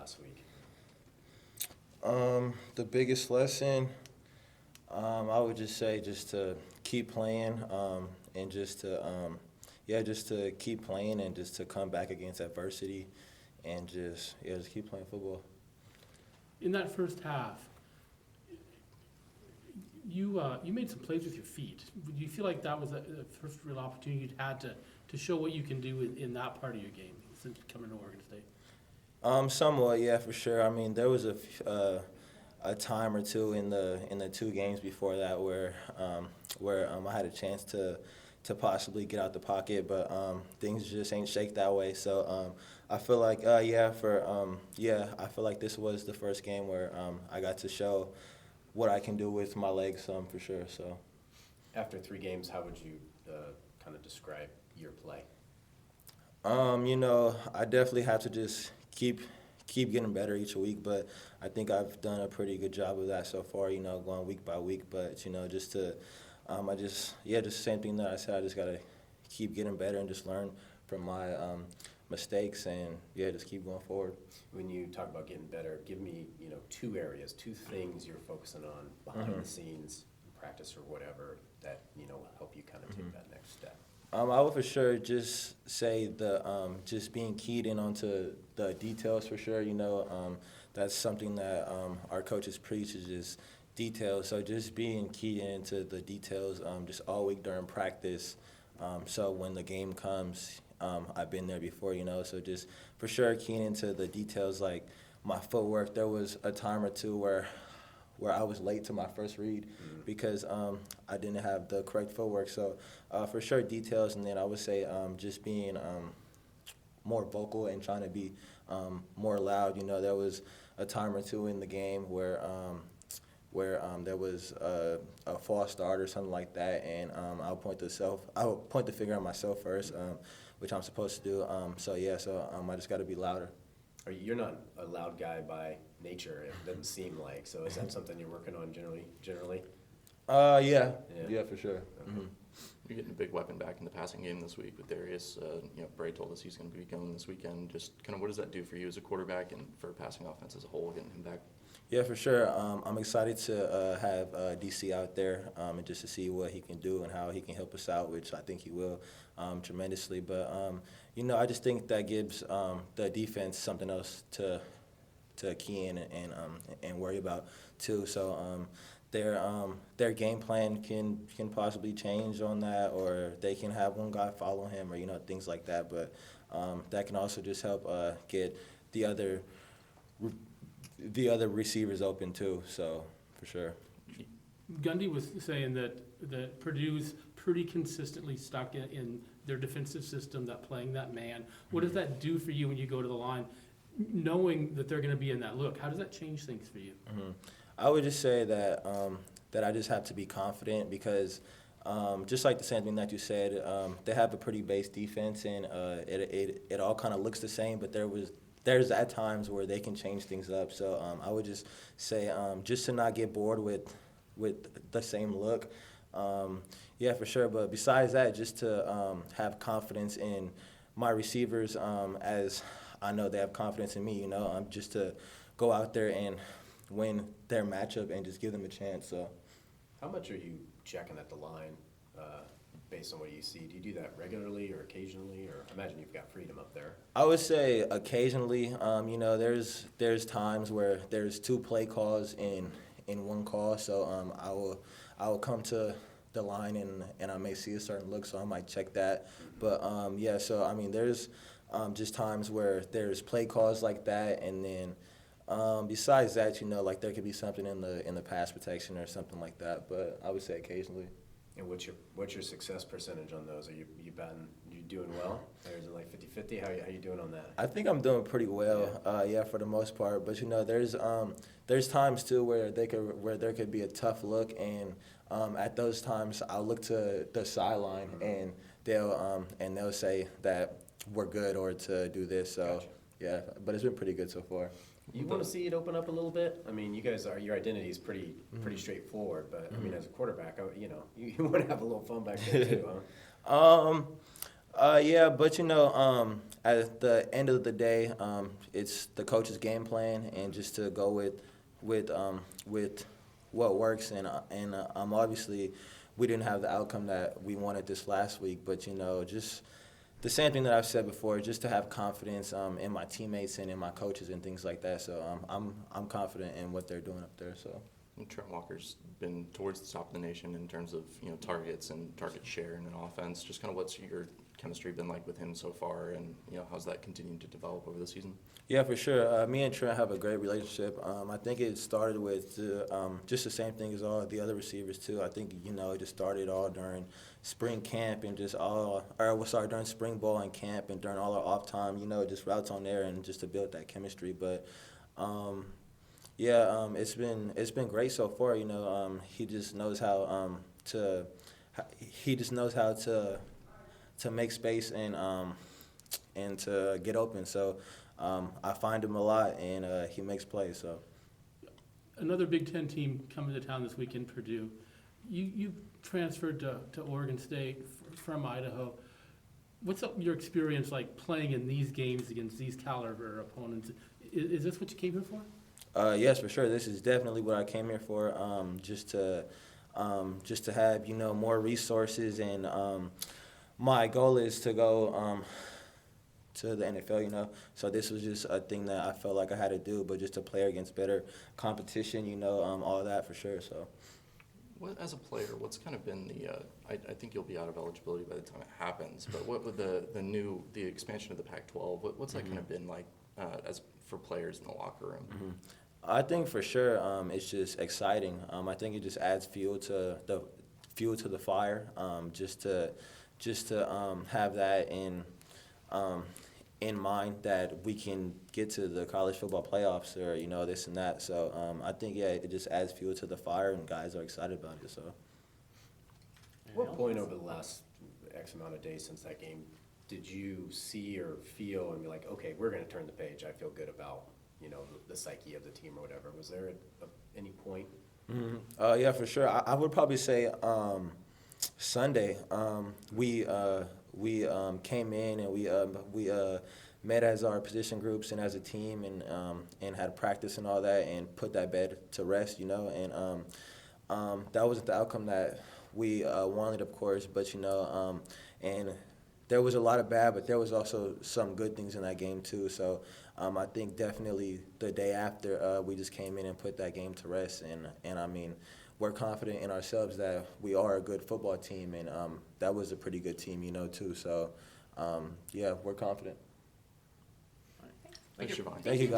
last week? The biggest lesson, I would just say just to keep playing, and just to keep playing and just to come back against adversity, and just keep playing football. In that first half, you made some plays with your feet. Do you feel like that was the first real opportunity you'd had to show what you can do in that part of your game since coming to Oregon State? Somewhat, yeah, for sure. I mean, there was a time or two in the two games before that where I had a chance to possibly get out the pocket, but things just ain't shake that way. So I feel like I feel like this was the first game where I got to show what I can do with my legs, for sure. So After 3 games, how would you kind of describe your play? I definitely have to just keep getting better each week, but I think I've done a pretty good job of that so far, going week by week. But, just to just the same thing that I said, I just got to keep getting better and just learn from my mistakes and, just keep going forward. When you talk about getting better, give me, 2 areas, 2 things you're focusing on behind the scenes, in practice or whatever, that, will help you kind of take that next step. I would for sure just say just being keyed in onto the details for sure. That's something that our coaches preach is just details. So just being keyed into the details just all week during practice. So when the game comes, I've been there before, So just for sure keying into the details like my footwork. There was a time or two where I was late to my first read because I didn't have the correct footwork. So for sure details, and then I would say just being more vocal and trying to be more loud. There was a time or two in the game where there was a false start or something like that, and I would point the finger at myself first, which I'm supposed to do. So I just got to be louder. You're not a loud guy by nature, it doesn't seem like. So is that something you're working on generally? Yeah, for sure. Okay. Mm-hmm. You're getting a big weapon back in the passing game this week with Darius. Bray told us he's going to be going this weekend. Just kind of what does that do for you as a quarterback and for passing offense as a whole, getting him back? Yeah, for sure. I'm excited to have DC out there and just to see what he can do and how he can help us out, which I think he will tremendously. But, I just think that gives the defense something else to key in and worry about too. So their game plan can possibly change on that, or they can have one guy follow him, or things like that. But that can also just help get the other receivers open too. So for sure. Gundy was saying that Purdue's pretty consistently stuck in their defensive system, that playing that man. What does that do for you when you go to the line, knowing that they're going to be in that look? How does that change things for you? Mm-hmm. I would just say that that I just have to be confident because just like the same thing that you said, they have a pretty base defense, and it all kind of looks the same, but there's at times where they can change things up. So I would just say just to not get bored with the same look. For sure. But besides that, just to have confidence in my receivers as I know they have confidence in me, just to go out there and win their matchup and just give them a chance. So, how much are you checking at the line based on what you see? Do you do that regularly or occasionally, or I imagine you've got freedom up there? I would say occasionally. There's times where there's 2 play calls in one call, so I will come to the line and I may see a certain look, so I might check that. But so I mean, there's just times where there's play calls like that, and then besides that, like there could be something in the pass protection or something like that. But I would say occasionally. And what's your success percentage on those? Are you doing well? Or is it like 50-50? How you doing on that? I think I'm doing pretty well. For the most part. But there's times too where there could be a tough look, and at those times I'll look to the sideline and they'll say that we're good or to do this. So Gotcha. But it's been pretty good so far. You want to see it open up a little bit? I mean, your identity is pretty straightforward, but I mean, as a quarterback, you want to have a little fun back there too, huh? Yeah, but at the end of the day, it's the coach's game plan, and just to go with what works. And obviously, we didn't have the outcome that we wanted this last week, but just the same thing that I've said before, just to have confidence in my teammates and in my coaches and things like that. So I'm confident in what they're doing up there. So. And Trent Walker's been towards the top of the nation in terms of targets and target share in an offense. Just kind of what's your chemistry been like with him so far, and how's that continued to develop over the season? Yeah, for sure. Me and Trent have a great relationship. I think it started with just the same thing as all the other receivers too. I think it just started all during spring camp and during spring ball and camp and during all our off time. Just routes on there and just to build that chemistry. But it's been great so far. He just knows how to make space and to get open. So I find him a lot, and he makes plays. So Another Big Ten team coming to town this weekend, Purdue. You transferred to Oregon State from Idaho. What's your experience like playing in these games against these caliber opponents? Is this what you came here for? Yes, for sure. This is definitely what I came here for. Just to have more resources, and my goal is to go to the NFL. So this was just a thing that I felt like I had to do, but just to play against better competition. All that for sure. So. As a player, what's kind of been I think you'll be out of eligibility by the time it happens, but what would the expansion of the Pac-12, what's that kind of been like as for players in the locker room? Mm-hmm. I think for sure it's just exciting. I think it just adds fuel to the fire. Just to have that in mind that we can get to the college football playoffs or this and that. So I think it just adds fuel to the fire, and guys are excited about it. So. What point over the last X amount of days since that game did you see or feel and be like, okay, we're going to turn the page? I feel good about the psyche of the team or whatever. Was there any point? Mm-hmm. Yeah, for sure. I would probably say Sunday. We came in and we met as our position groups and as a team, and had practice and all that, and put that bed to rest. And that wasn't the outcome that we wanted, of course, but and there was a lot of bad, but there was also some good things in that game too. So I think definitely the day after we just came in and put that game to rest, and I mean, we're confident in ourselves that we are a good football team, and that was a pretty good team, too. So we're confident. Thanks, Gevani. Thank you, guys.